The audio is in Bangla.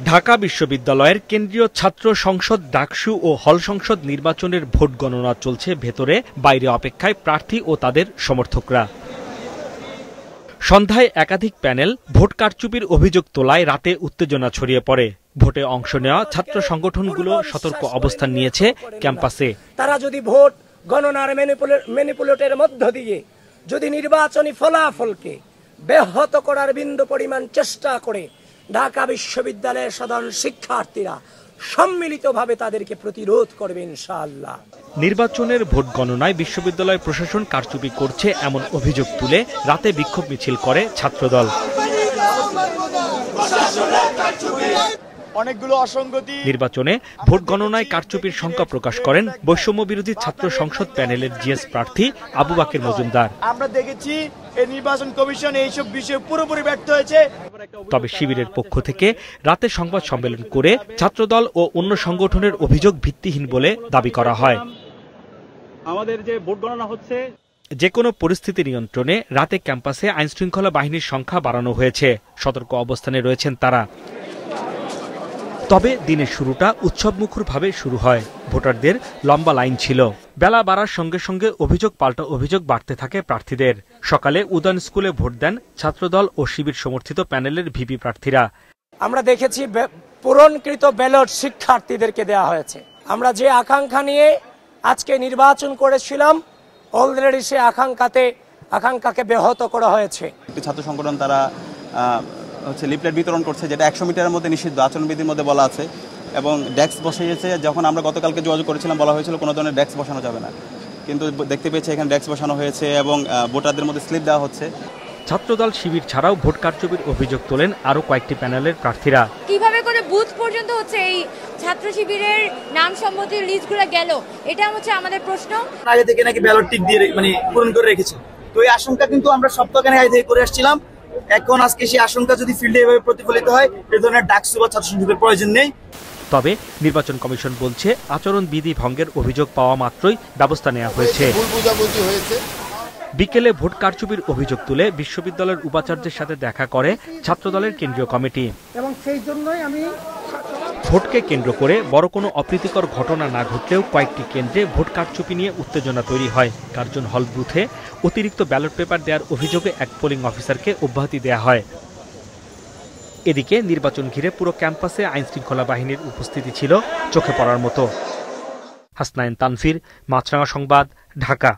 ঢাকা বিশ্ববিদ্যালয়ের কেন্দ্রীয় ছাত্র সংসদ ডাকসু ও হল সংসদ নির্বাচনের ভোট গণনা চলছে ভেতরে বাইরে অপেক্ষায় প্রার্থী ও তাদের সমর্থকরা। সন্ধ্যায় একাধিক প্যানেল ভোট কারচুপির অভিযোগ তোলায় রাতে উত্তেজনা ছড়িয়ে পড়ে। ভোটে অংশ নেওয়া ছাত্র সংগঠনগুলো সতর্ক অবস্থান নিয়েছে ক্যাম্পাসে। তারা যদি ভোট গণনার ম্যানিপুলেটের মধ্য দিয়ে যদি নির্বাচনী ফলাফলকে ব্যাহত করার বিন্দু পরিমাণ চেষ্টা করে, ঢাকা বিশ্ববিদ্যালয়ের সাধারণ শিক্ষার্থীরা সম্মিলিতভাবে তাদেরকে প্রতিরোধ করবে ইনশাআল্লাহ। নির্বাচনের ভোট গণনায় বিশ্ববিদ্যালয় প্রশাসন কারচুপি করছে এমন অভিযোগ তুলে রাতে বিক্ষোভ মিছিল করে ছাত্রদল। নির্বাচনে ভোট গণনায় কারচুপির শঙ্কা প্রকাশ করেন বৈষম্য বিরোধী ছাত্র সংসদ প্যানেলের জিএস প্রার্থী আবু বাকের মজুমদার। আমরা দেখেছি এই নির্বাচন কমিশন এইসব বিষয়ে পুরোপুরি ব্যর্থ হয়েছে। তবে শিবিরের পক্ষ থেকে রাতে সংবাদ সম্মেলন করে ছাত্রদল ও অন্য সংগঠনের অভিযোগ ভিত্তিহীন বলে দাবি করা হয়। আমাদের যে ভোট গণনা হচ্ছে, যে কোনো পরিস্থিতি নিয়ন্ত্রণে রাতে ক্যাম্পাসে আইনশৃঙ্খলা বাহিনীর সংখ্যা বাড়ানো হয়েছে। সতর্ক অবস্থানে রয়েছেন তারা। তবে দিনের শুরুটা উৎসবমুখরভাবে শুরু হয়। ভোটারদের লম্বা লাইন ছিল। বেলা বাড়ার সঙ্গে সঙ্গে অভিযোগ পাল্টা অভিযোগ বাড়তে থাকে প্রার্থীদের। সকালে উদয়ন স্কুলে ভোট দেন ছাত্রদল ও শিবির সমর্থিত প্যানেলের ভিপি প্রার্থীরা। আমরা দেখেছি পূরণকৃত ব্যালট শিক্ষার্থীদেরকে দেওয়া হয়েছে। আমরা যে আকাঙ্ক্ষা নিয়ে আজকে নির্বাচন করেছিলাম, অলরেডি সে আকাঙ্ক্ষাকে ব্যাহত করা হয়েছে। ছাত্র সংগঠন তারা লিফলেট বিতরণ করছে, যেটা 100 মিটারের মধ্যে নিষিদ্ধ, আচরণবিধির মধ্যে বলা আছে, এবং ডেস্ক বসিয়েছে। যখন আমরা গতকালকে যোগাযোগ করেছিলাম বলা হয়েছিল কোনো ধরনের ডেস্ক বসানো যাবে না, কিন্তু দেখতে পেয়েছি এখানে ডেস্ক বসানো হয়েছে এবং ভোটারদের মধ্যে স্লিপ দেওয়া হচ্ছে। ছাত্রদল শিবির ছাড়াও ভোট কারচুপির অভিযোগ তোলেন আরো কয়েকটি প্যানেলের প্রার্থীরা। কিভাবে করে বুথ পর্যন্ত হচ্ছে এই ছাত্র শিবিরের নাম সম্মতির লিস্টগুলো গেল, এটা হচ্ছে আমাদের প্রশ্ন। আগে থেকে নাকি ব্যালট টিক দিয়ে মানে পূরণ করে রেখেছে, তো এই আশঙ্কা কিন্তু আমরা সপ্তাহখানেক আগে থেকে করে আসছিলাম। এখন আজকে সেই আশঙ্কা যদি ফিল্ডে এভাবে প্রতিফলিত হয়, এই ধরনের ডাকসু বা ছাত্র সংসদের প্রয়োজন নেই। তবে নির্বাচন কমিশন বলছে আচরণবিধি ভঙ্গের অভিযোগ পাওয়া মাত্রই ব্যবস্থা নেওয়া হয়েছে। বিকেলে ভোট কারচুপির অভিযোগ তুলে বিশ্ববিদ্যালয়ের উপাচার্যের সাথে দেখা করে ছাত্রদলের কেন্দ্রীয় কমিটি। এবং সেই জন্যই আমি ভোটকে কেন্দ্র করে বড় কোনো অপ্রীতিকর ঘটনা না ঘটলেও কয়েকটি কেন্দ্রে ভোট কারচুপি নিয়ে উত্তেজনা তৈরি হয়। কার্জন হল বুথে অতিরিক্ত ব্যালট পেপার দেওয়ার অভিযোগে এক পোলিং অফিসারকে অব্যাহতি দেওয়া হয়। এদিকে নির্বাচন ঘিরে পুরো ক্যাম্পাসে আইনশৃঙ্খলা বাহিনীর উপস্থিতি ছিল চোখে পড়ার মতো। হাসনাইন তানভীর, মাছরাঙা সংবাদ, ঢাকা।